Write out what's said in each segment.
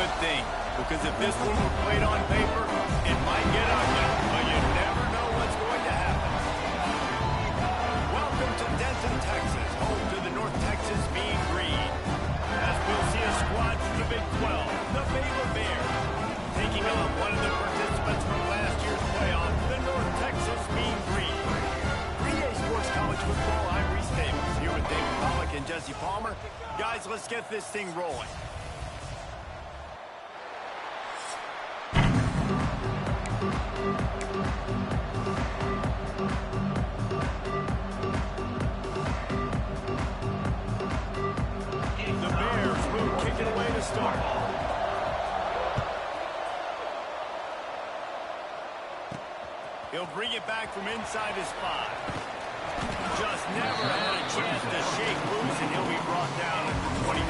good thing, because if this one were played on paper, it might get ugly, but you never know what's going to happen. Welcome to Denton, Texas, home to the North Texas Mean Green. As we'll see a squad from the Big 12, the Baylor Bears, taking on one of the participants from last year's playoff, the North Texas Mean Green. 3A Sports College Football, I'm Reese Davis, here with David Pollock and Jesse Palmer. Guys, let's get this thing rolling. The Bears will kick it away to start. He'll bring it back from inside his 5. Just never had a chance to shake loose, and he'll be brought down at the 24.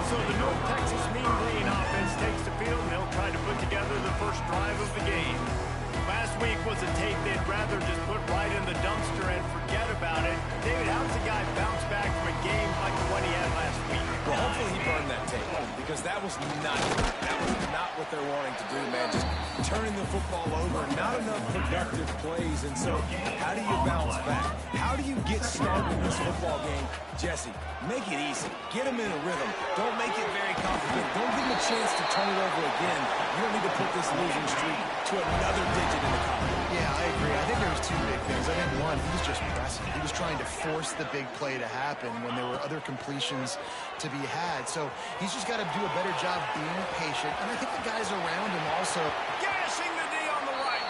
So the North Texas Mean Green offense takes the field, and they'll try to put together the first drive of the game. Last week was a tape they'd rather just put right in the dumpster and forget about it. David, how's the guy bounce back from a game like the one he had last week? Well, hopefully he burned that tape, because that was not what they're wanting to do, man. Just turning the football over, not enough productive plays. And so how do you bounce back? How do you get started in this football game? Jesse, make it easy. Get them in a rhythm. Don't make it very complicated. Don't give them a chance to turn it over again. You don't need to put this losing streak to another digit in the column. Yeah, I agree. I think there was two big things. I think one, he was just pressing. He was trying to force the big play to happen when there were other completions to be had. So he's just got to do a better job being patient. And I think the guys around him also. Gashing the D on the right.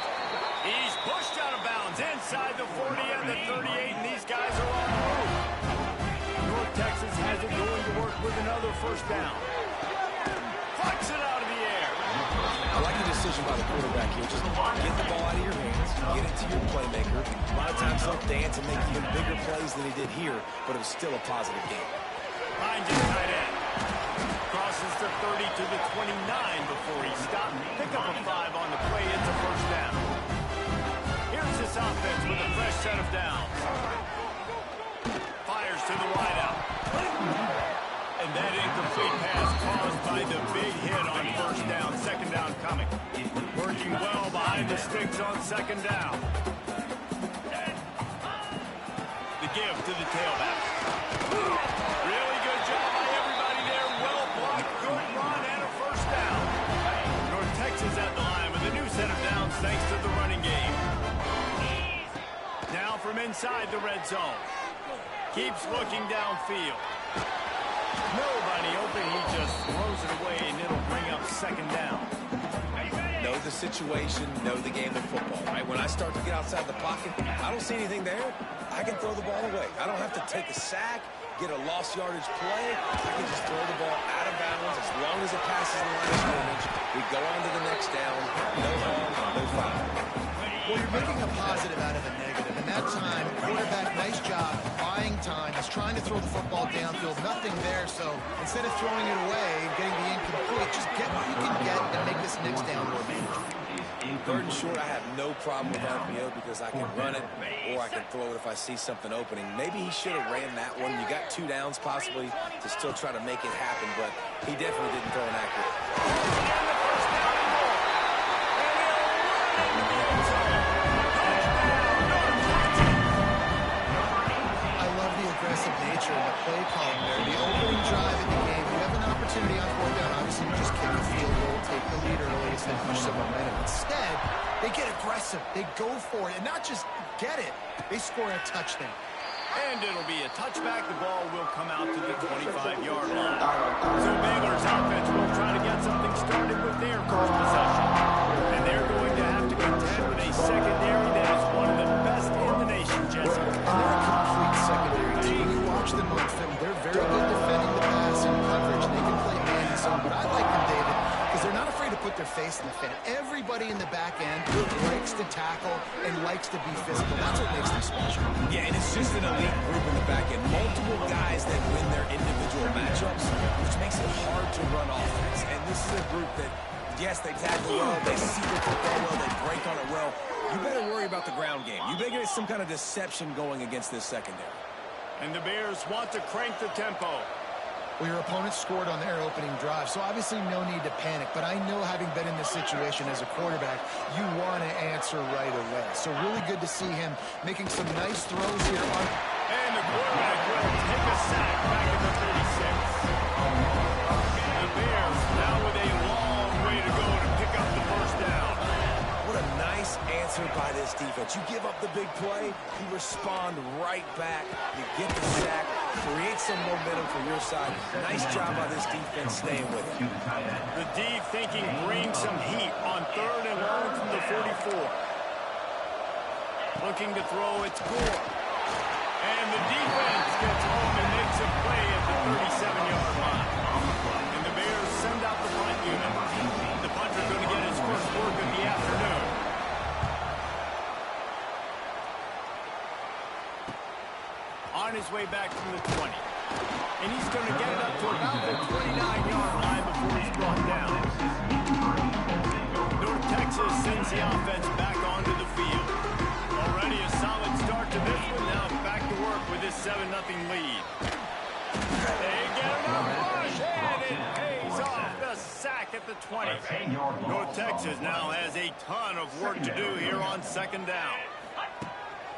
He's pushed out of bounds inside the 40 and the 38, and these guys are on the move. North Texas has it going to work with another first down. Flicks it out of the air. I like the decision by the quarterback here. Just get the ball out of your hands, get it to your playmaker. A lot of times he'll dance and make even bigger plays than he did here, but it was still a positive game. Finds his tight end. Crosses the 30 to the 29 before he stopped. Pick up a 5 on the play. It's a first down. Here's this offense with a fresh set of downs. Fires to the wideout. And that incomplete pass caused by the big hit on first down. Second down coming. Working well behind the sticks on second down. The give to the tailback. Really good job by everybody there. Well blocked, good run, and a first down. North Texas at the line with a new set of downs thanks to the running game. Now from inside the red zone. Keeps looking downfield. Nobody open, he just throws it away, and it'll bring up second down. Know the situation, know the game of football, right? When I start to get outside the pocket, I don't see anything there, I can throw the ball away. I don't have to take a sack, get a lost yardage play. I can just throw the ball out of bounds as long as it passes the line of scrimmage. We go on to the next down, no harm, no foul. Well, you're making a positive out of a negative. And that time, quarterback, nice job, buying time. He's trying to throw the football downfield. Nothing there, so instead of throwing it away and getting the incomplete, just get what you can get and make this next down more manageable. Third and short, I have no problem with RPO because I can run it or I can throw it if I see something opening. Maybe he should have ran that one. You got 2 downs possibly to still try to make it happen, but he definitely didn't throw an accurate. Aggressive nature in the play calling there. The opening drive in the game, you have an opportunity on 4th down. Obviously, you just kick the field goal, take the lead early, and then push some momentum. Instead, they get aggressive. They go for it, and not just get it. They score a touchdown. And it'll be a touchback. The ball will come out to the 25-yard line. So Baylor's offense will try to get something started with their first possession. And they're going to have to contend with a secondary that is one of the best in the nation, Jesse. And they're a complete secondary team. You watch them on film. They're very good defending the pass and coverage. They can play man and zone. But I like them, David, because they're not afraid to put their face in the fan. Everybody in the back end likes to tackle and likes to be physical. That's what makes them special. Yeah, and it's just an elite group in the back end. Multiple guys that win their individual matchups, which makes it hard to run offense. And this is a group that, yes, they tackle well, they see the football well, they break on it well. You better worry about the ground game. You better get some kind of deception going against this secondary. And the Bears want to crank the tempo. Well, your opponent scored on their opening drive, so obviously no need to panic. But I know, having been in this situation as a quarterback, you want to answer right away. So really good to see him making some nice throws here. And the quarterback will take a sack back at the 36. The Bears now with a long way to go to pick up the first down. What a nice answer by this defense. You give up the big play, you respond right back. You get the sack, create some momentum for your side. Nice job by this defense staying with it. The D thinking brings some heat on 3rd and long from the 44. Looking to throw, it's Gore. And the defense gets home and makes a play at the 37-yard line. And the Bears send out the punt unit. The punter going to get his first work of the afternoon. On his way back from the 20. And he's going to get it up to about the 29-yard line before he's brought down. North Texas sends the offense back onto the field. Already a solid start to this one. Now back to work with this 7-0 lead. They get it up, rush, and it pays off. The sack at the 20. North Texas now has a ton of work to do here on 2nd down.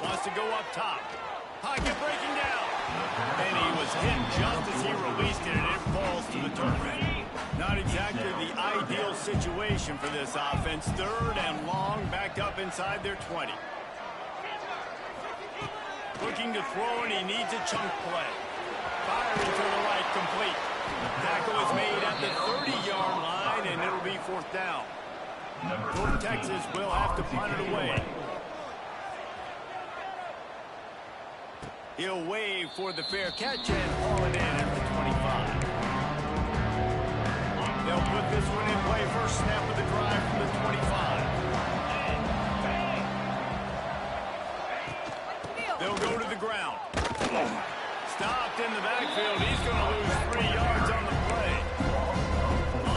Wants to go up top. Pocket breaking down. And he was hit just as he released it, and it falls to the turf. Not exactly the ideal situation for this offense. 3rd and long, backed up inside their 20. Looking to throw, and he needs a chunk play. Firing to the right, complete. Tackle is made at the 30-yard line, and it'll be 4th down. North Texas will have to punt it away. He'll wave for the fair catch and haul it in at the 25. They'll put this one in play. First snap of the drive from the 25. They'll go to the ground. Stopped in the backfield. He's going to lose 3 yards on the play.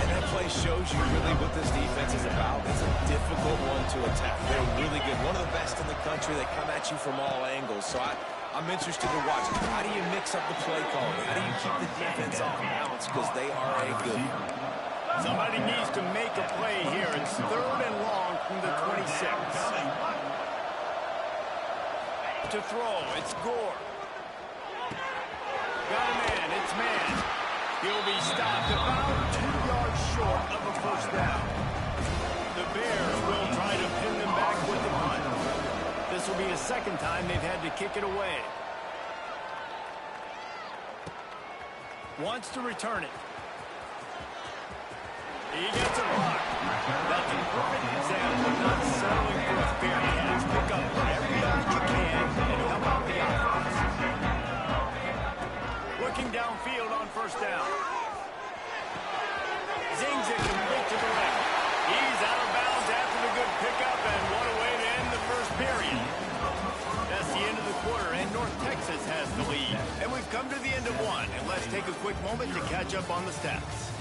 And that play shows you really what this defense is about. It's a difficult one to attack. They're really good. One of the best in the country. They come at you from all angles. So I'm interested to watch. How do you mix up the play calling? How do you keep the defense off balance? Because they are a good one. Somebody needs to make a play here. It's 3rd and long from the 26. To throw, it's Gore. Got a man, it's man. He'll be stopped about 2 yards short of a first down. The Bears will try to pin them back with the punt. This will be the 2nd time they've had to kick it away. Wants to return it. He gets a block. That's a perfect example of not settling for a fair catch. Pick up every yard you can and help out the offense. Looking downfield on 1st down. Zings it complete to the left. He's out of bounds after the good pickup, and what a way to end the first period. That's the end of the quarter, and North Texas has the lead. And we've come to the end of one, and let's take a quick moment to catch up on the stats.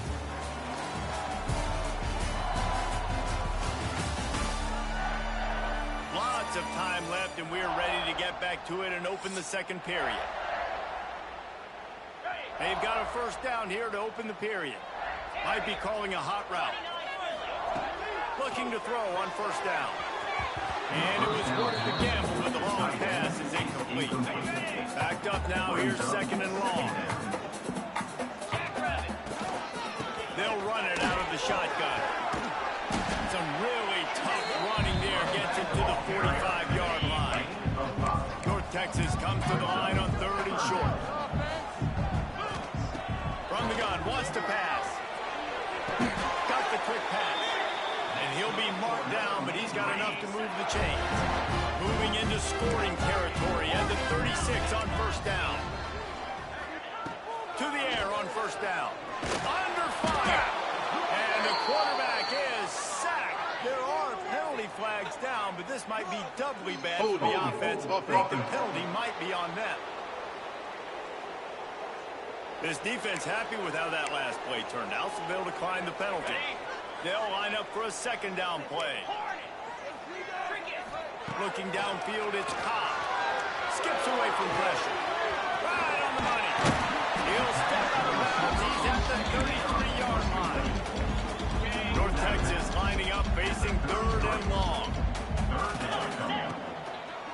Lots of time left, and we're ready to get back to it and open the 2nd period. They've got a first down here to open the period. Might be calling a hot route. Looking to throw on 1st down. And it was worth the gamble, but the long pass is incomplete. Backed up now, here's 2nd and long. They'll run it out of the shotgun. Some really tough running there, gets it to the 45-yard line. North Texas comes to the line on 3rd and short. From the gun, wants to pass. Got the quick pass. And he'll be marked down, but he's got enough to move the chains. Moving into scoring territory at the 36 on 1st down. To the air on 1st down. Under fire. And the quarterback is sacked. There are penalty flags down, but this might be doubly bad for the offense. I think the penalty might be on them. This defense happy with how that last play turned out, so they'll decline the penalty. They'll line up for a 2nd down play. Looking downfield, it's Cobb. Skips away from pressure. Right on the money. He'll step out of bounds downs. He's at the 33-yard line. North Texas lining up, facing 3rd and long.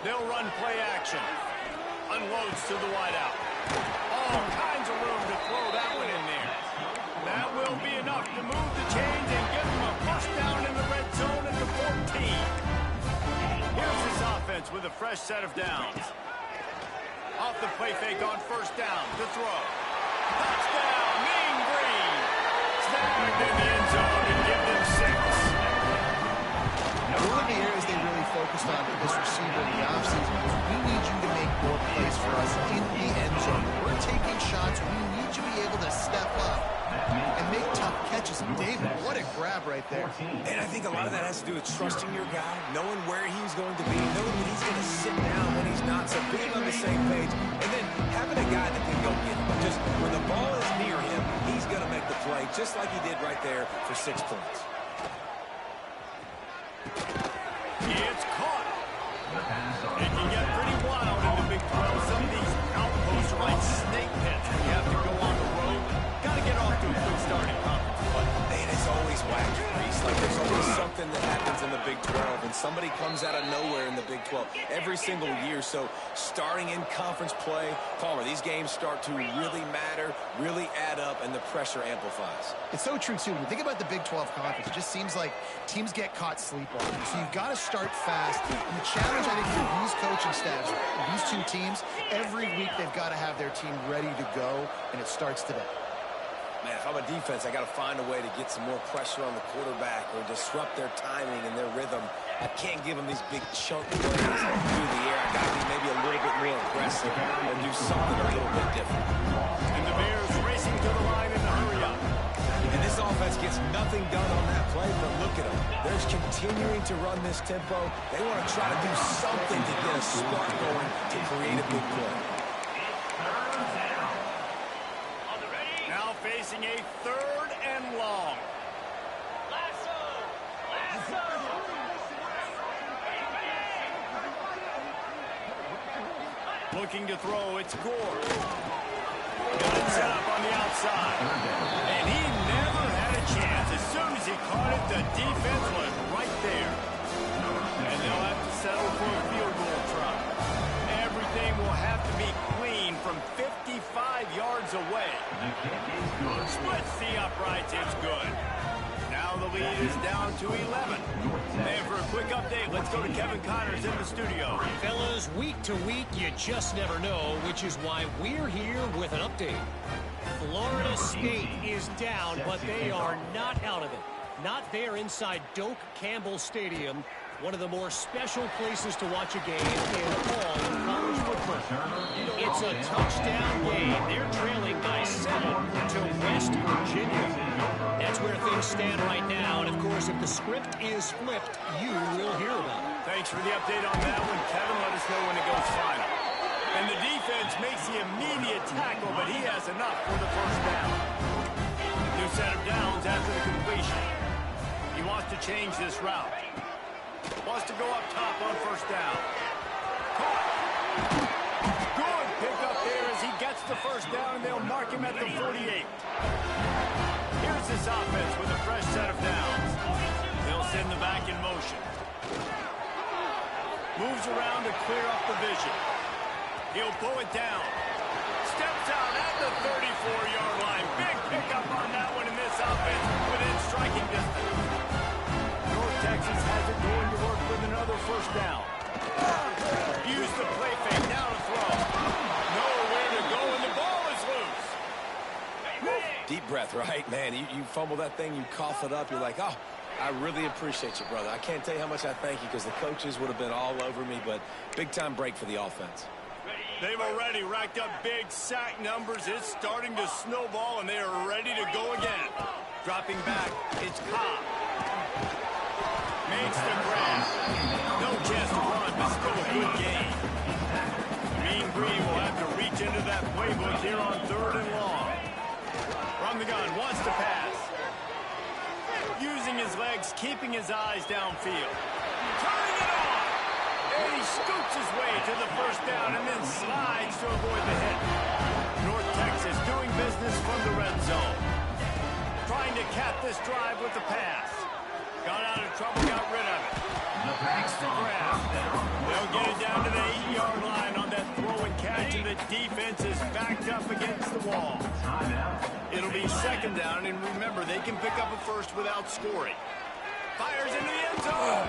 They'll run play action. Unloads to the wideout. All kinds of room to throw that one in there. That will be enough to move the chains and give them a first down in the red zone at the 14. Here's this offense with a fresh set of downs. Off the play fake on first down to throw. Touchdown, Mean Green. Snagged in the end zone and give them 6. One of the areas they really focused on with this receiver in the offseason was we need you to make more plays for us in the end zone. We're taking shots. We need you to be able to step up and make tough catches. David, what a grab right there. And I think a lot of that has to do with trusting your guy, knowing where he's going to be, knowing when he's going to sit down, when he's not, so being on the same page, and then having a guy that can go get him. Just when the ball is near him, he's going to make the play, just like he did right there for 6 points. It's caught. It can get pretty wild in the Big 12. Some of these outposts are like snake pits when you have to go on the road. Got to get off to a good start in conference play. Man, it's always wacky, Reese. Like there's always something that happens in the Big 12, and somebody comes out of nowhere in the Big 12 every single year. So starting in conference play, Palmer, these games start to really matter, really add up, and the pressure amplifies. It's so true, too. When you think about the Big 12 Conference, it just seems like teams get caught sleepwalking. So you've got to start fast. And the challenge, I think, for these coaching staffs, these two teams, every week they've got to have their team ready to go, and it starts today. Man, if I'm a defense, I got to find a way to get some more pressure on the quarterback or disrupt their timing and their rhythm. I can't give them these big chunk plays through the air. I got to be maybe a little bit more aggressive or do something a little bit different. And the Bears racing to the line in the hurry up. And this offense gets nothing done on that play, but look at them. They're just continuing to run this tempo. They want to try to do something to get a spark going to create a big play. Now facing a 3rd and long. Looking to throw, it's Gore. Good set up on the outside. And he never had a chance. As soon as he caught it, the defense was right there. And they'll have to settle for a field goal try. Everything will have to be clean from 55 yards away. Splits the uprights, it's good. Now the lead is down to 11. And for a quick update, let's go to Kevin Connors in the studio. Fellas, week to week, you just never know, which is why we're here with an update. Florida State is down, but they are not out of it. Not there inside Doak Campbell Stadium, one of the more special places to watch a game in all of college football. It's a touchdown game. They're trailing by 7 to West Virginia. That's where things stand right now. And, of course, if the script is flipped, you will hear about it. Thanks for the update on that one, Kevin. Let us know when it goes final. And the defense makes the immediate tackle, but he has enough for the first down. New set of downs after the completion. He wants to change this route. Wants to go up top on first down. Caught. Good pickup there as he gets the first down, and they'll mark him at the 48. Here's this offense with a fresh set of downs. They'll send the back in motion. Moves around to clear up the vision. He'll pull it down. Steps out at the 34-yard line. Big pickup on that one in this offense within striking distance. North Texas has it going to work with another first down. Use the play fake. Now to throw. Nowhere to go, and the ball is loose. Deep breath, right? Man, you fumble that thing, you cough it up, you're like, oh, I really appreciate you, brother. I can't tell you how much I thank you because the coaches would have been all over me, but big-time break for the offense. They've already racked up big sack numbers. It's starting to snowball, and they are ready to go again. Dropping back, it's Cobb. Makes the grab. No chance to run, but still a good game. Mean Green will have to reach into that playbook here on 3rd and long. From the gun, wants to pass. Using his legs, keeping his eyes downfield. Turning it on. And he scoots his way to the first down and then slides to avoid the hit. North Texas doing business from the red zone. Trying to cap this drive with the pass. Got out of trouble, got rid of it. Makes the grab. They'll get it down to the 8-yard line on that throw and catch, and the defense is backed up against the wall. It'll be second down, and remember, they can pick up a first without scoring. Fires into the end zone.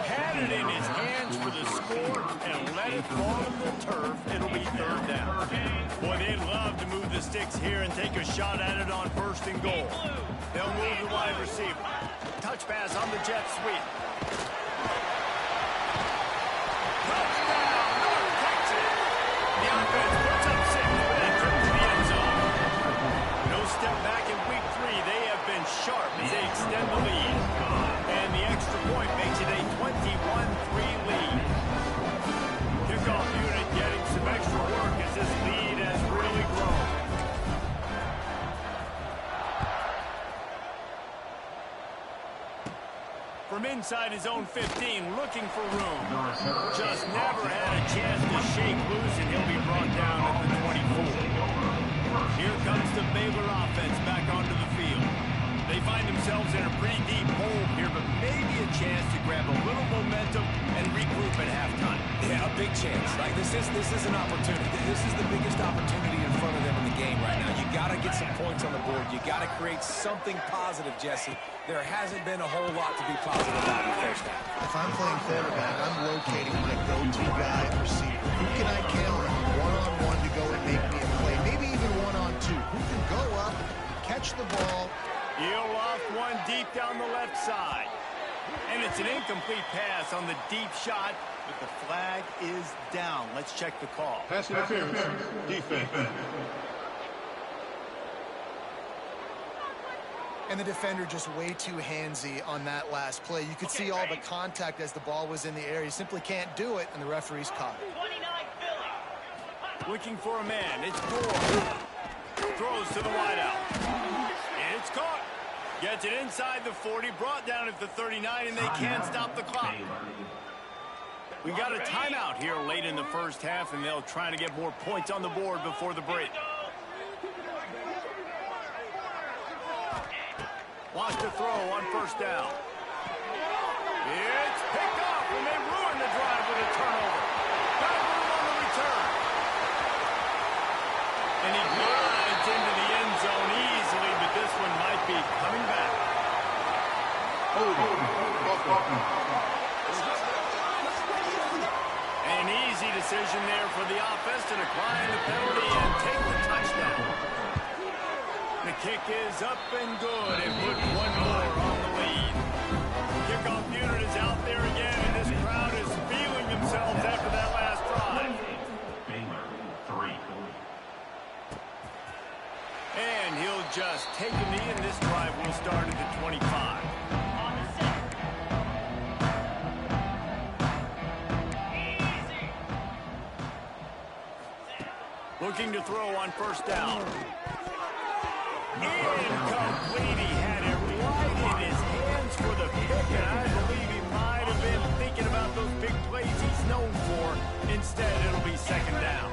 Had it in his hands for the score and let it fall on the turf. It'll be third down. Boy, they'd love to move the sticks here and take a shot at it on first and goal. They'll move the wide receiver. Touch pass on the jet sweep. Touchdown, North Texas. The offense puts up 6 with that trip to the end zone. No step back in week 3. They have been sharp as they extend the lead. And the extra point makes it a 21-3 lead. Kickoff unit getting some extra work as this lead has really grown. From inside his own 15, looking for room. Just never had a chance to shake loose, and he'll be brought down at the 24. Here comes the Baylor offense back onto the field. They find themselves in a pretty deep hole here, but maybe a chance to grab a little momentum and regroup at halftime. Yeah, a big chance. Like this is an opportunity. This is the biggest opportunity in front of them in the game right now. You got to get some points on the board. You got to create something positive, Jesse. There hasn't been a whole lot to be positive about in the first half. If I'm playing quarterback, I'm locating my go-to guy at receiver. Who can I count on one-on-one to go and make me a play? Maybe even one-on-two. Who can go up, catch the ball? He'll off one deep down the left side. And it's an incomplete pass on the deep shot, but the flag is down. Let's check the call. Pass interference. Defense. And the defender just way too handsy on that last play. You could see all the contact as the ball was in the air. You simply can't do it, and the referee's caught it. Looking for a man. It's Gore. Throws to the wideout. It's caught. Gets it inside the 40, brought down at the 39, and they can't stop the clock. We got a timeout here late in the first half, and they'll try to get more points on the board before the break. Watch the throw on first down. It's picked off, and they ruin the drive with a turnover. Got room on the return. And he glides into the end zone easily, but this one might be coming back. An easy decision there for the offense to decline the penalty and take the touchdown. The kick is up and good, and put one more on the lead. Kickoff unit is out there again, and this crowd is feeling themselves after that last drive. And he'll just take a knee, and this drive will start at the 25. Looking to throw on first down. Incomplete. He had it right in his hands for the pick, and I believe he might have been thinking about those big plays he's known for. Instead, it'll be second down.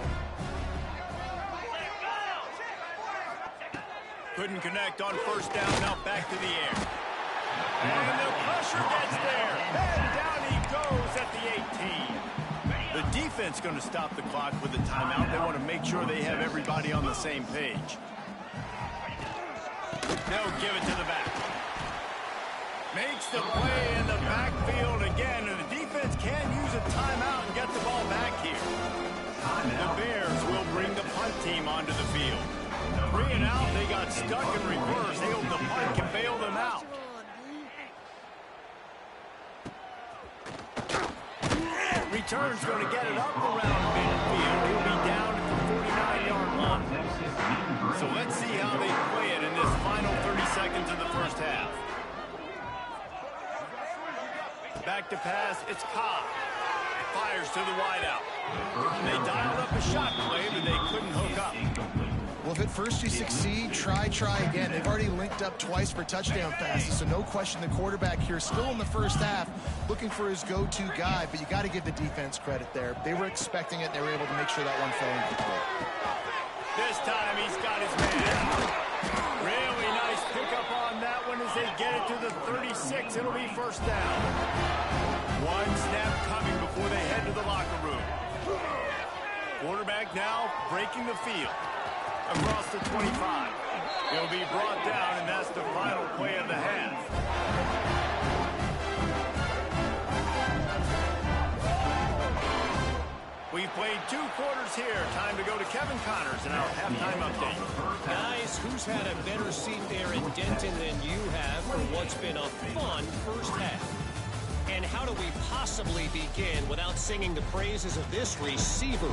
Couldn't connect on first down. Now back to the air. And the pressure gets there. And down he goes at the 18. The defense going to stop the clock with a timeout. They want to make sure they have everybody on the same page. They'll give it to the back. Makes the play in the backfield again, and the defense can use a timeout and get the ball back here. The Bears will bring the punt team onto the field. 3 and out, they got stuck in reverse. They hope the punt can bail them out. Return's going to get it up around midfield. He'll be down at the 49-yard line. So let's see how they play it in this final 30 seconds of the first half. Back to pass, it's Cobb. Fires to the wideout. They dialed up a shot play, but they couldn't hook up. Well, if at first you succeed, try again. They've already linked up twice for touchdown passes, so no question the quarterback here still in the first half looking for his go-to guy, but you got to give the defense credit there. They were expecting it. They were able to make sure that one fell incomplete. This time he's got his man. Really nice pickup on that one as they get it to the 36. It'll be first down. One snap coming before they head to the locker room. Quarterback now breaking the field. Across the 25. He'll be brought down, and that's the final play of the half. We've played 2 quarters here. Time to go to Kevin Connors in our halftime update. Guys, who's had a better seat there in Denton than you have for what's been a fun first half? And how do we possibly begin without singing the praises of this receiver?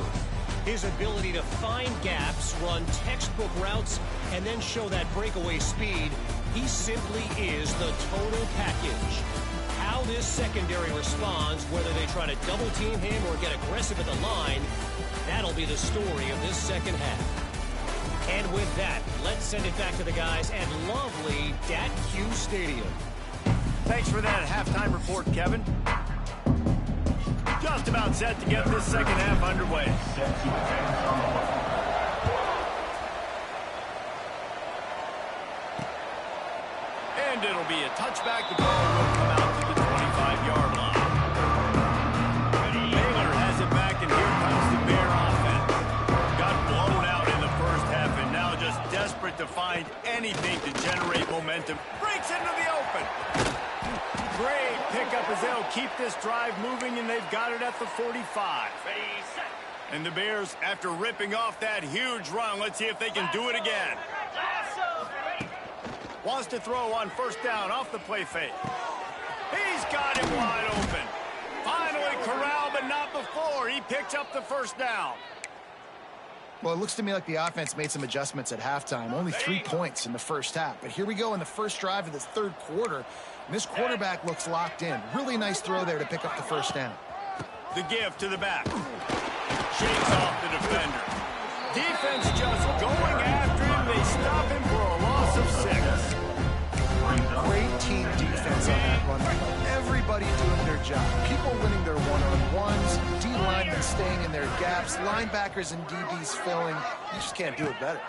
His ability to find gaps, run textbook routes, and then show that breakaway speed. He simply is the total package. How this secondary responds, whether they try to double team him or get aggressive at the line, that'll be the story of this second half. And with that, let's send it back to the guys at lovely Dat-Q Stadium. Thanks for that halftime report, Kevin. Just about set to get this second half underway. And it'll be a touchback. The ball will come out to the 25-yard line. Baylor has it back, and here comes the Bear offense. Got blown out in the first half, and now just desperate to find anything to generate momentum. Breaks into the open. Great pickup as they'll keep this drive moving, and they've got it at the 45. And the Bears, after ripping off that huge run, let's see if they can do it again. Wants to throw on first down off the play fake. He's got him wide open. Finally corralled, but not before. He picks up the first down. Well, it looks to me like the offense made some adjustments at halftime. Only 3 points in the first half. But here we go in the first drive of this third quarter. And this quarterback looks locked in. Really nice throw there to pick up the first down. The give to the back. Shakes off the defender. Defense just going after him. They stop him for a loss of 6. Great team defense on that run. Everybody doing their job. People winning their one-on-ones. D-linemen staying in their gaps. Linebackers and DBs filling. You just can't do it better.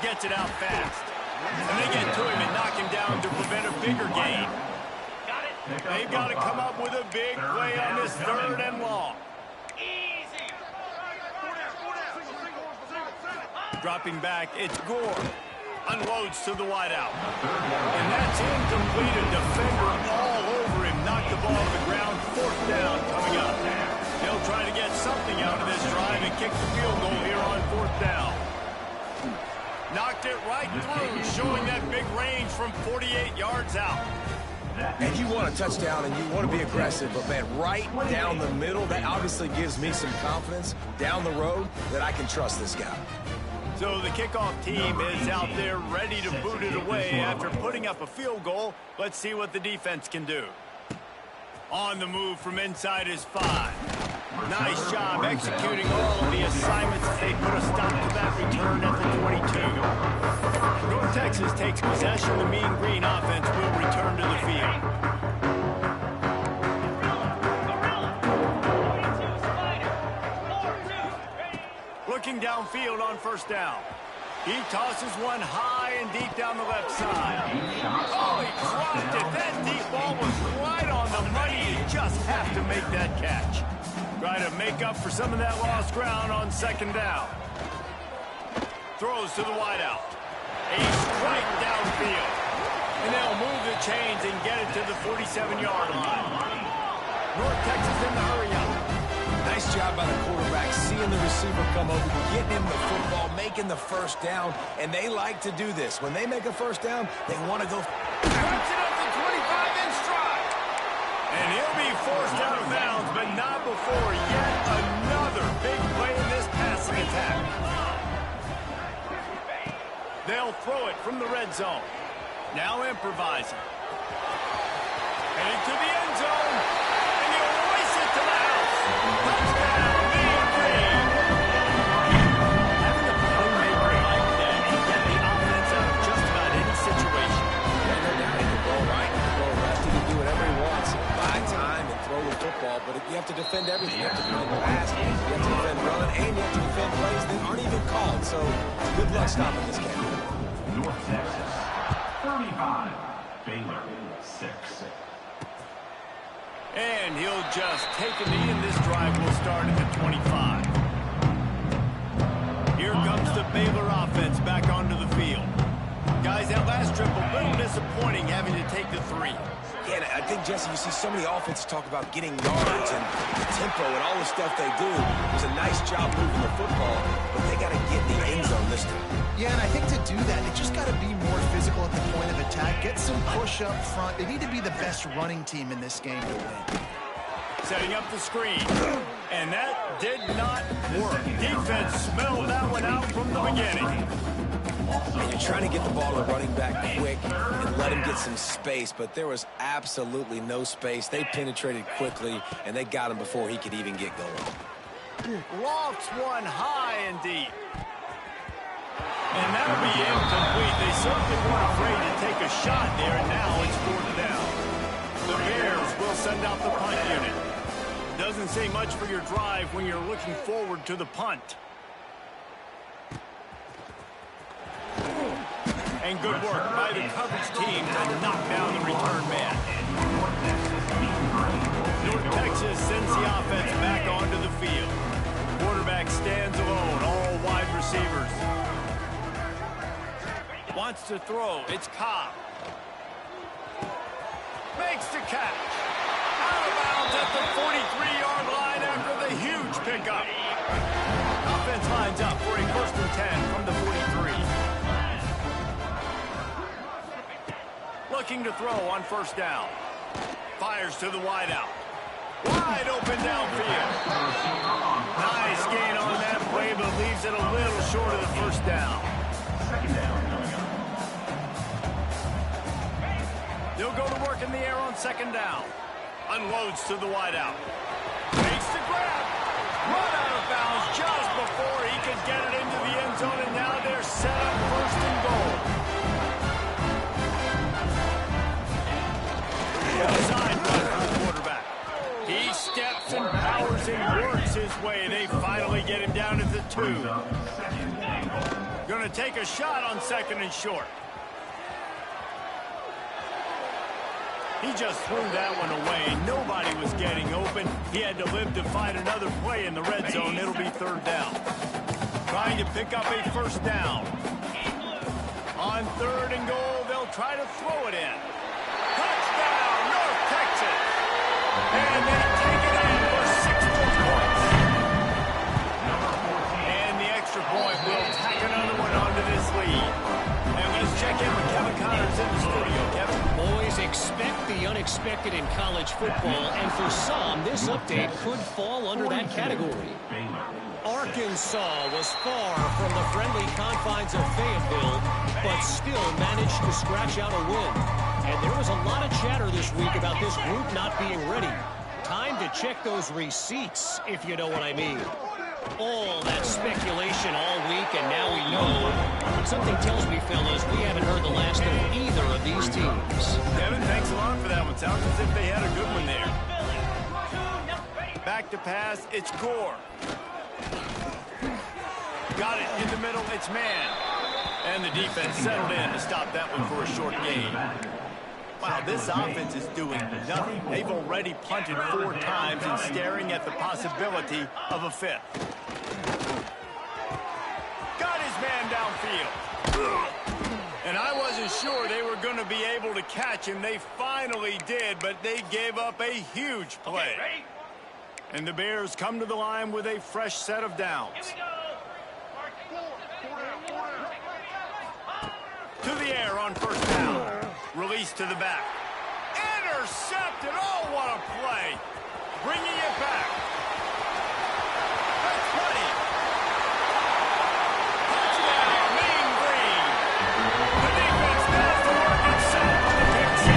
Gets it out fast. And they get to him and knock him down to prevent a bigger gain. They've got to come up with a big play on this 3rd and long. Dropping back, it's Gore. Unloads to the wideout. And that's incomplete. A defender all over him. Knocked the ball to the ground. 4th down coming up. They'll try to get something out of this drive and kick the field goal here on 4th down. Knocked it right through, showing that big range from 48 yards out. And you want a touchdown and you want to be aggressive, but man, right down the middle, that obviously gives me some confidence down the road that I can trust this guy. So the kickoff team is out there ready to boot it away after putting up a field goal. Let's see what the defense can do. On the move from inside his 5. Nice job executing all of the assignments. They put a stop to that return at the 22. North Texas takes possession. The Mean Green offense will return to the field. Looking downfield on first down. He tosses one high and deep down the left side. Oh, he dropped it. That deep ball was right on the money. You just have to make that catch. Try to make up for some of that lost ground on 2nd down. Throws to the wideout. A strike downfield. And they'll move the chains and get it to the 47-yard line. North Texas in the hurry up. Nice job by the quarterback, seeing the receiver come over, getting him the football, making the first down, and they like to do this. When they make a first down, they want to go. Cuts it up to 25 in stride. And he'll be forced out of bounds, but not before yet another big play in this passing attack. They'll throw it from the red zone. Now improvising. Heading to the end zone. And he'll race it to the house. Touchdown, Mean Green. defend everything. You have to defend pass, you have to defend run, and you have to defend plays that aren't even called. So good luck stopping this game. North Texas, 35. Baylor, 6. And he'll just take a knee, and this drive will start at the 25. Here comes the Baylor offense back onto the field. Guys, that last trip, a little disappointing having to take the 3. Yeah, I think, Jesse, you see so many offenses talk about getting yards and the tempo and all the stuff they do. It was a nice job moving the football, but they got to get in the end zone this time. Yeah, and I think to do that, they just got to be more physical at the point of attack. Get some push up front. They need to be the best running team in this game to win. Setting up the screen. And that did not work. Defense smelled that one out from the beginning. And you're trying to get the ball to the running back quick and let him get some space, but there was absolutely no space. They penetrated quickly, and they got him before he could even get going. Lofts one high and deep. And that'll be incomplete. They certainly weren't afraid to take a shot there, and now it's 4th down. The Bears will send out the punt unit. Doesn't say much for your drive when you're looking forward to the punt. And good work by the coverage team to knock down the return man. North Texas sends the offense back onto the field. Quarterback stands alone, all wide receivers. Wants to throw. It's Cobb. Makes the catch. Out of bounds at the 43-yard line after the huge pickup. Offense lines up for a 1st and 10 from the 43. Looking to throw on 1st down. Fires to the wideout. Wide open downfield. Nice gain on that play, but leaves it a little short of the 1st down. 2nd down coming up. They'll go to work in the air on 2nd down. Unloads to the wideout. Makes the grab. Run out of bounds just before he could get it into the end zone, and now they're set up 1st and goal. Side run for the quarterback. He steps and powers and works his way. They finally get him down at the 2. Going to take a shot on 2nd and short. He just threw that one away. Nobody was getting open. He had to live to fight another play in the red zone. It'll be 3rd down. Trying to pick up a 1st down. On 3rd and goal, they'll try to throw it in. Touchdown, North Texas. And they take it in for 6 more points. And the extra point will tack another one onto this lead. And let's check in with Kevin Connors in the studio. Kevin? Boys, expect the unexpected in college football, and for some, this update could fall under that category. Arkansas was far from the friendly confines of Fayetteville, but still managed to scratch out a win. And there was a lot of chatter this week about this group not being ready. Time to check those receipts, if you know what I mean. All that speculation all week, and now we know. But something tells me, fellas, we haven't heard the last of either of these teams. Kevin, thanks a lot for that one. Sounds as if they had a good one there. Back to pass, it's Gore. Got it in the middle, it's man. And the defense settled in to stop that one for a short gain. Wow, this offense is doing nothing. They've already punted 4 times and staring at the possibility of a 5th. Got his man downfield. And I wasn't sure they were going to be able to catch him. They finally did, but they gave up a huge play. And the Bears come to the line with a fresh set of downs. To the air on 1st down. Release to the back. Intercepted. Oh, what a play. Bringing it back. That's 20. Touchdown, Mean Green. The defense does the work itself on the pick 6.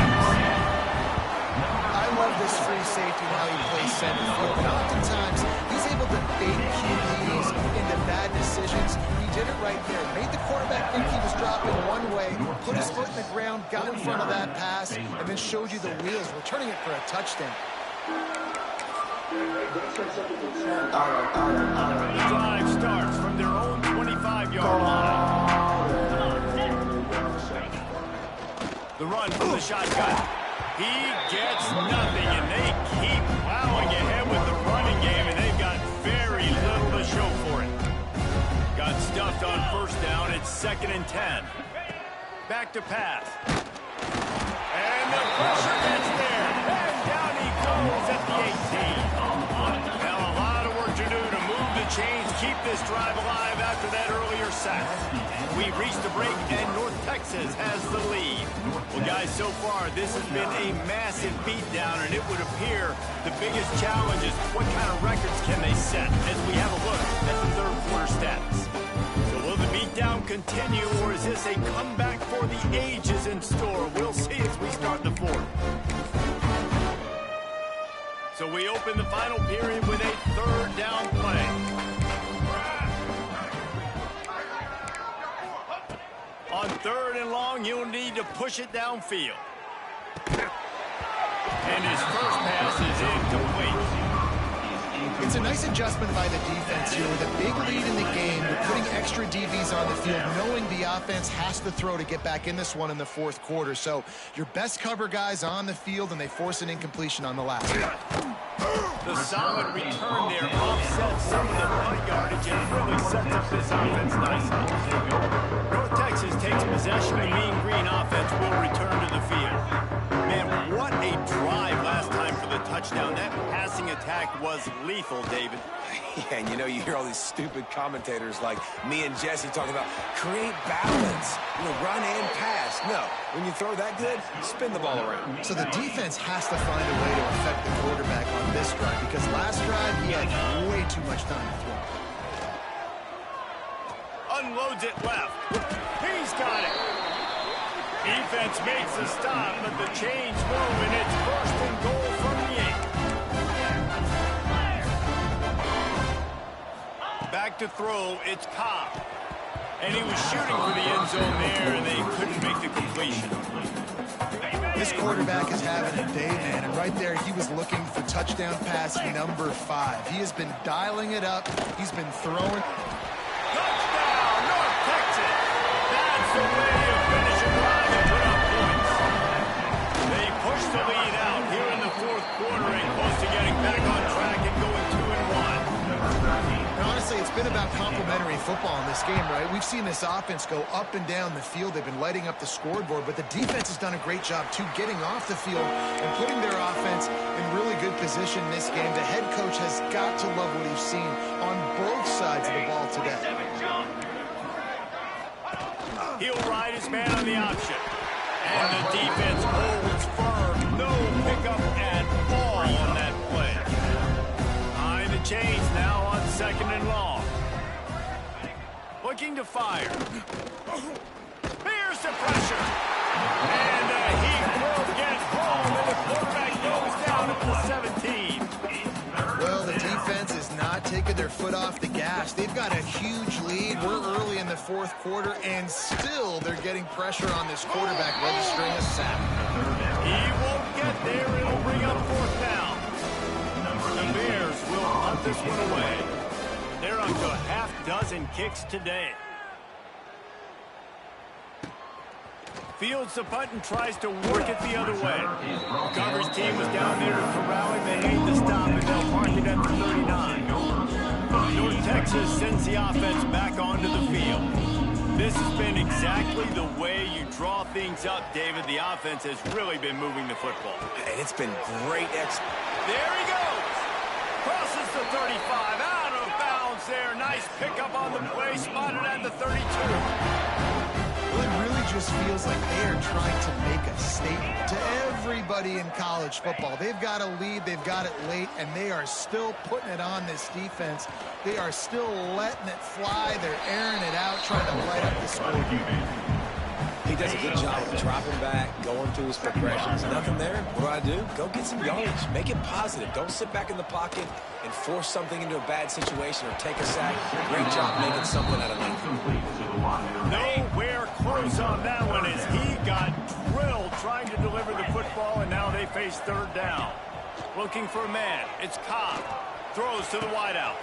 I love this free safety and how he plays center field. And oftentimes, he's able to bait QBs into bad decisions. He did it right there. Made the quarterback think he was dropping one way, put his foot in the ground, got in front of that pass, and then showed you the wheels, returning it for a touchdown. The drive starts from their own 25-yard line. The run from the shotgun. He gets nothing, and they keep plowing ahead with the running game, and they've got very little to show for it. Got stuffed on first down. It's 2nd and 10. Back to pass. And the pressure gets there. And down he goes at the 18. Now a lot of work to do to move the chains, keep this drive alive after that earlier sack. We've reached the break, and North Texas has the lead. Well, guys, so far, this has been a massive beatdown, and it would appear the biggest challenge is what kind of records can they set as we have a look at the third quarter stats. So will the beatdown continue, or is this a comeback for the ages in store? We'll see as we start the fourth. So we open the final period with a third down play. On 3rd and long, you'll need to push it downfield. And his first pass is incomplete. It's a nice adjustment by the defense here. With a big lead in the game, they're putting extra DBs on the field, knowing the offense has to throw to get back in this one in the fourth quarter. So your best cover guys on the field, and they force an incompletion on the last. The solid return there offsets some of the punt yardage and really sets up this offense nicely. North Texas takes possession. The Mean Green offense will return to the field. Man, what a drive last time for the touchdown. That passing attack was lethal, David. Yeah, and you know, you hear all these stupid commentators like me and Jesse talking about create balance, run and pass. No, when you throw that good, spin the ball around. So the defense has to find a way to affect the quarterback on this drive, because last drive he had way too much time to throw. Unloads it left. He's got it. Defense makes a stop, but the chains move, and it's 1st and goal from the 8. Back to throw, it's Cobb. And he was shooting for the end zone there, and they couldn't make the completion. This quarterback is having a day, man, and right there he was looking for touchdown pass number 5. He has been dialing it up. He's been throwing. Touchdown, North Texas! That's the way you finish a drive and put up points. They push the lead out here in the fourth quarter and close to getting back on track and going 2-1. And honestly, it's been about complementary football in this game, right? We've seen this offense go up and down the field. They've been lighting up the scoreboard, but the defense has done a great job, too, getting off the field and putting their offense in really good position in this game. The head coach has got to love what he's seen on both sides of the ball today. He'll ride his man on the option. And the defense holds firm. No pickup at all on that play. Behind the chains now on 2nd and long. Looking to fire. Here's the pressure. And he will get home, and the quarterback goes down at the 17. Well, the defense is not taking their foot off the gas. They've got a huge lead. We're early in the fourth quarter, and still they're getting pressure on this quarterback, registering a sack. He won't get there. It'll bring up 4th down. The Bears will punt this one away. They're up to a half-dozen kicks today. Fields the punt and tries to work it the other way. Coverage team was down there to corral him. They need to stop, and they'll park it at the 39. North Texas sends the offense back onto the field. This has been exactly the way you draw things up, David. The offense has really been moving the football. And it's been great There he goes. Crosses the 35. Out of bounds there. Nice pickup on the play. Spotted at the 32. Well, it really just feels like they are trying to make a statement to everybody in college football. They've got a lead, they've got it late, and they are still putting it on this defense. They are still letting it fly. They're airing it out, trying to light up the score. He does a good job of dropping back, going through his progressions. Nothing there. What do? Go get some yardage. Make it positive. Don't sit back in the pocket and force something into a bad situation or take a sack. Great job making something out of nothing. Nowhere close on that one as he got drilled trying to deliver the football, and now they face 3rd down. Looking for a man. It's Cobb. Throws to the wideout.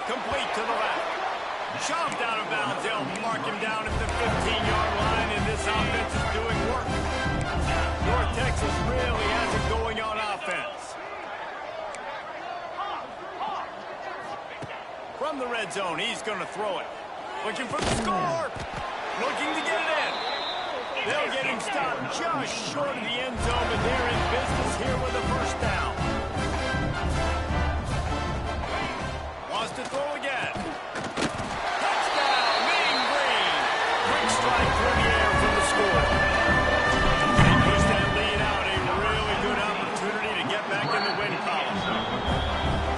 Complete to the left. Shoved out of bounds. They'll mark him down at the 15-yard line, and this offense is doing work. North Texas really has it going on offense. From the red zone, he's going to throw it. Looking for the score. Looking to get it in. They'll get him stopped just short of the end zone, but they're in business here with a first down. Wants to throw again. Touchdown, Mean Green. Quick strike through the air for the score. They push that lead out. A really good opportunity to get back in the win column.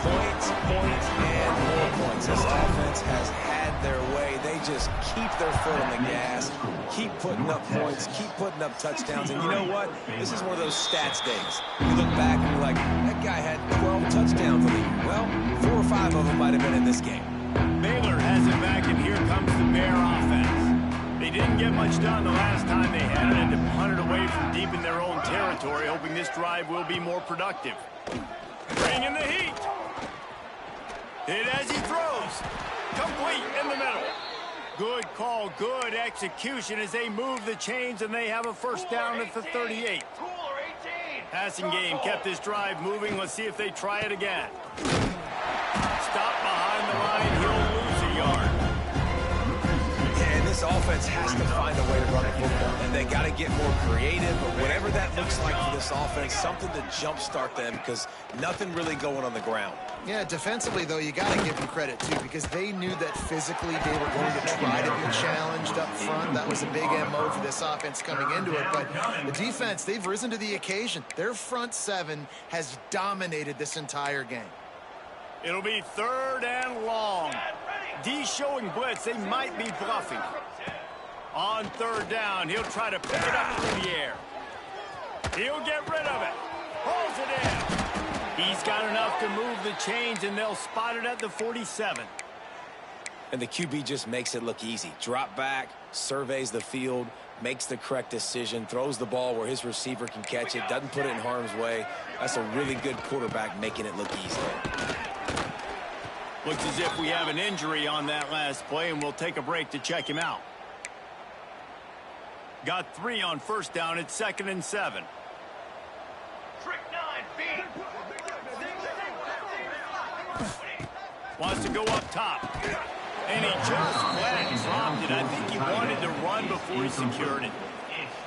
Points, and more points. This offense has had their way. They just keep their foot on the gas, keep putting up points, keep putting up touchdowns. And you know what? This is one of those stats days. You look back and you're like, that guy had 12 touchdowns in the year. Well, 4 or 5 of them might have been in this game. Baylor has it back, and here comes the Bear offense. They didn't get much done the last time they had it, and to punt it away from deep in their own territory, hoping this drive will be more productive. Bringing the heat. Hit as he throws. Complete in the middle. Good call, good execution as they move the chains, and they have a first down at the 38. Passing game kept this drive moving. Let's see if they try it again. Stop behind the line. He'll lose a yard. And this offense has to find a way to run the football, and they got to get more creative. But whatever that looks like for this offense, something to jumpstart them, because nothing really going on the ground. Yeah, defensively, though, you got to give them credit, too, because they knew that physically they were going to try to be challenged up front. That was a big MO for this offense coming into it. But the defense, they've risen to the occasion. Their front seven has dominated this entire game. It'll be 3rd and long. D showing blitz. They might be bluffing. On 3rd down, he'll try to pick it up through the air. He'll get rid of it. Pulls it in. He's got enough to move the chains, and they'll spot it at the 47. And the QB just makes it look easy. Drop back, surveys the field, makes the correct decision, throws the ball where his receiver can catch it, doesn't put it in harm's way. That's a really good quarterback making it look easy. Looks as if we have an injury on that last play, and we'll take a break to check him out. Got 3 on first down. It's 2nd and 7. Wants to go up top. And he just flat dropped it. I think he wanted to run before he secured it.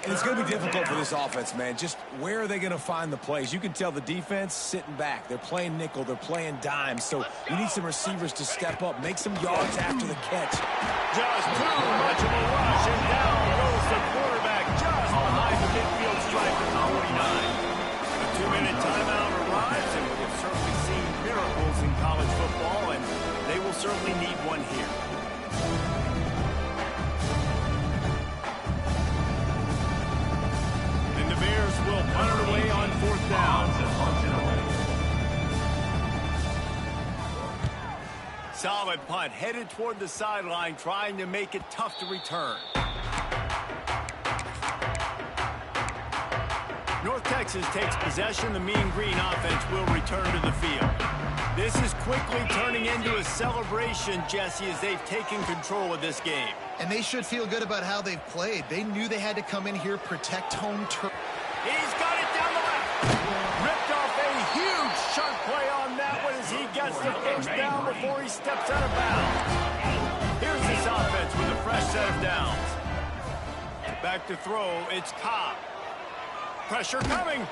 And it's going to be difficult for this offense, man. Just where are they going to find the plays? You can tell the defense sitting back. They're playing nickel. They're playing dime. So you need some receivers to step up, make some yards after the catch. Just too much of a rush, and down goes the quarterback just behind the midfield stripe at the 49. A 2-minute timeout arrives, and we've certainly seen miracles in college football, and they will certainly need one here. And the Bears will punt it away on 4th down. Solid punt, headed toward the sideline, trying to make it tough to return. North Texas takes possession. The Mean Green offense will return to the field. This is quickly turning into a celebration, Jesse, as they've taken control of this game. And they should feel good about how they've played. They knew they had to come in here, protect home turf. He's got it down the left. Ripped off a huge sharp play on that one as he gets the first down before he steps out of bounds. Here's this offense with a fresh set of downs. Back to throw, it's Cobb. Pressure coming.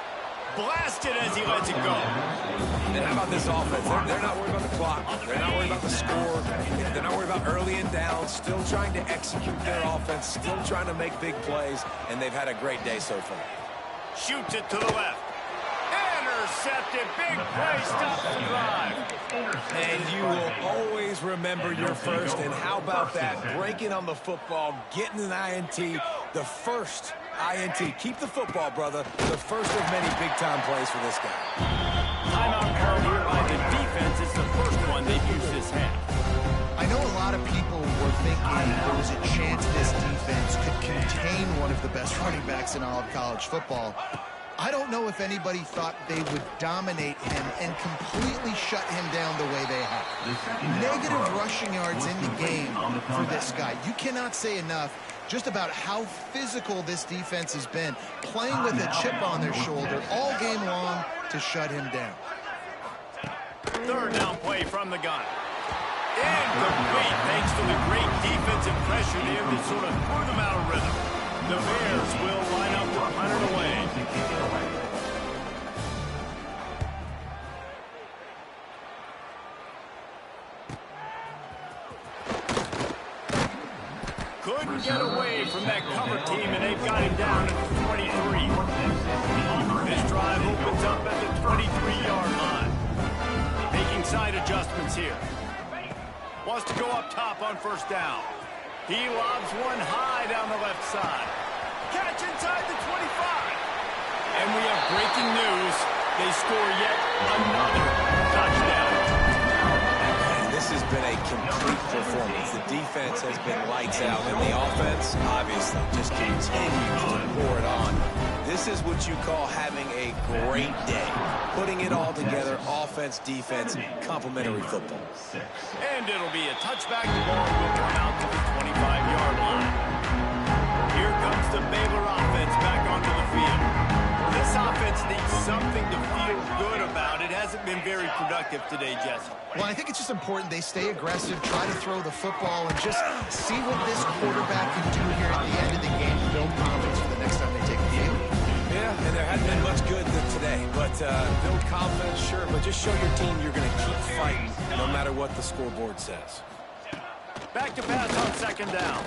Blasted as he lets it go. And how about this offense? They're not worried about the clock. They're not worried about the score. They're not worried about early and down. Still trying to execute their offense. Still trying to make big plays. And they've had a great day so far. Shoots it to the left. Intercepted. Big play. Stops the drive. And you will always remember your first. And how about that? Breaking on the football, getting an INT, the first INT. Keep the football, brother. The first of many big-time plays for this guy. Timeout called here by the defense. It's the first one they've used this half. I know a lot of people were thinking there was a chance this defense could contain one of the best running backs in all of college football. I don't know if anybody thought they would dominate him and completely shut him down the way they have. Negative rushing yards in the game for this guy. You cannot say enough just about how physical this defense has been, playing with a chip on their shoulder all game long to shut him down. Third down play from the gun. Incomplete thanks to the great defensive pressure there that sort of threw them out of rhythm. The Bears will line up to punt it away. Couldn't get away from that cover team, and they've got him down at the 23. This drive opens up at the 23-yard line. Making side adjustments here. Wants to go up top on first down. He lobs one high down the left side. Catch inside the 25. And we have breaking news. They score yet another touchdown. This has been a complete performance. The defense has been lights out, and the offense, obviously, just continues to pour it on. This is what you call having a great day. Putting it all together, offense, defense, complementary football. And it'll be a touchback. The ball will come out to the 25-yard line. Here comes the Baylor offense back onto the field. This offense needs something to feel good about. It hasn't been very productive today, Jesse. Well, I think it's just important they stay aggressive, try to throw the football, and just see what this quarterback can do here at the end of the game to build confidence for the next time they take the field. Yeah, and there hasn't been much good today, but build confidence, sure, but just show your team you're going to keep fighting no matter what the scoreboard says. Back to pass on second down.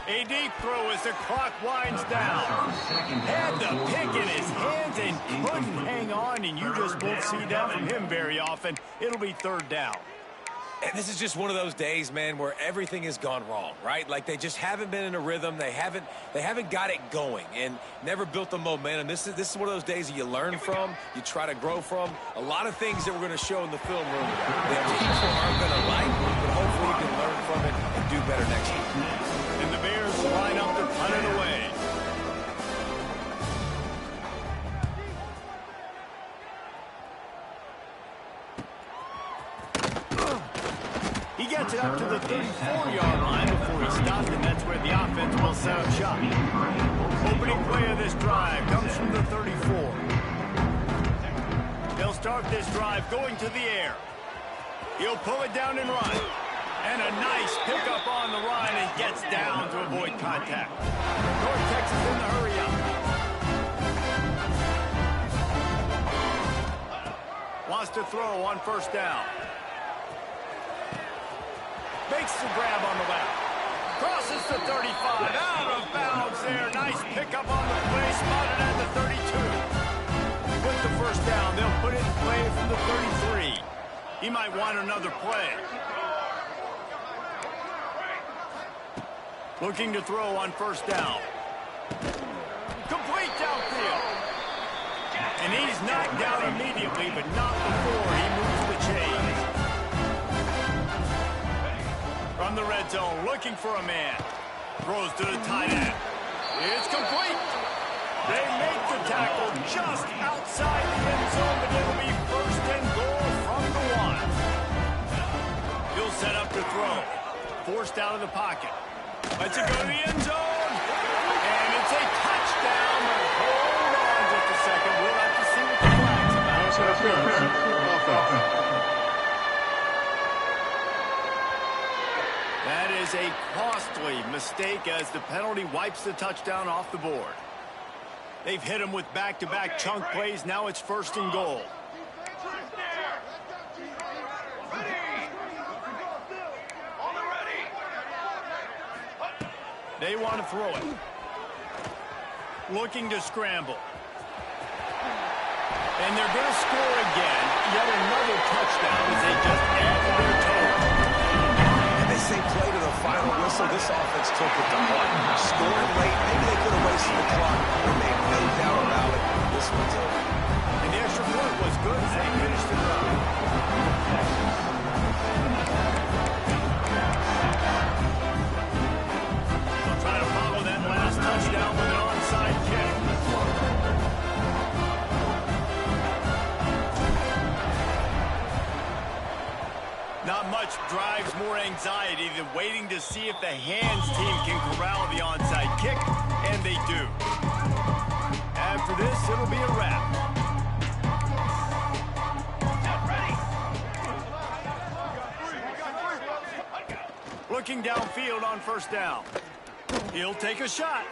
A deep throw as the clock winds down. Had the pick in his hands and couldn't hang on, and you just won't see that from him very often. It'll be third down. And this is just one of those days, man, where everything has gone wrong, right? Like they just haven't been in a rhythm. They haven't got it going and never built the momentum. This is one of those days that you learn from, you try to grow from. A lot of things that we're going to show in the film room that people aren't going to like, but hopefully you can learn from it and do better next week. And the Bears line up to punt it away. He gets it up to the 34-yard line before he stops, and that's where the offense will set up shop. Opening play of this drive comes from the 34. They'll start this drive going to the air. He'll pull it down and run. And a nice pickup on the run and gets down to avoid contact. North Texas in the hurry up. Wants to throw on first down. Makes the grab on the left. Crosses the 35. Out of bounds there. Nice pickup on the play. Spotted at the 32. With the first down, they'll put it in play from the 33. He might want another play. Looking to throw on first down. Complete downfield. And he's knocked down immediately, but not before he moves the chains. From the red zone, looking for a man. Throws to the tight end. It's complete. They make the tackle just outside the end zone, but it'll be first and goal from the one. He'll set up to throw. Forced out of the pocket. Lets it go to the end zone. And it's a touchdown. But hold on just a second. We'll have to see what the flag's about. That is a costly mistake as the penalty wipes the touchdown off the board. They've hit him with back-to-back chunk plays. Now it's first and goal. They want to throw it. Looking to scramble. And they're going to score again. Yet another touchdown as they just add to their total. And they say play to the final whistle. This offense took it to heart. Scoring late. Maybe they could have wasted the clock. They made no doubt about it. This one's over. And the extra point was good as they finished the drive. Try to follow that last touchdown with an onside kick. more anxiety than waiting to see if the hands team can corral the onside kick, and they do. After this, it'll be a wrap. Looking downfield on first down. He'll take a shot.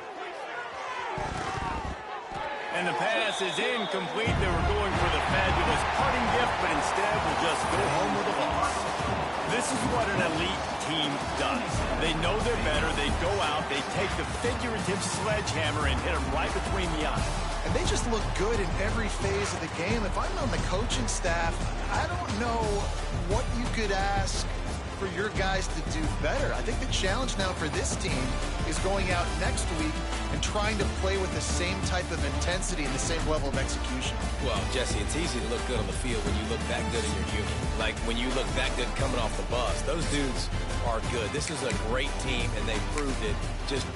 And the pass is incomplete. They were going for the fabulous parting gift, but instead will just go home with a loss. This is what an elite team does. They know they're better. They go out. They take the figurative sledgehammer and hit them right between the eyes. And they just look good in every phase of the game. If I'm on the coaching staff, I don't know what you could ask for your guys to do better. I think the challenge now for this team is going out next week and trying to play with the same type of intensity and the same level of execution. Well, Jesse, it's easy to look good on the field when you look that good in your union. Like when you look that good coming off the bus. Those dudes are good. This is a great team, and they proved it. Just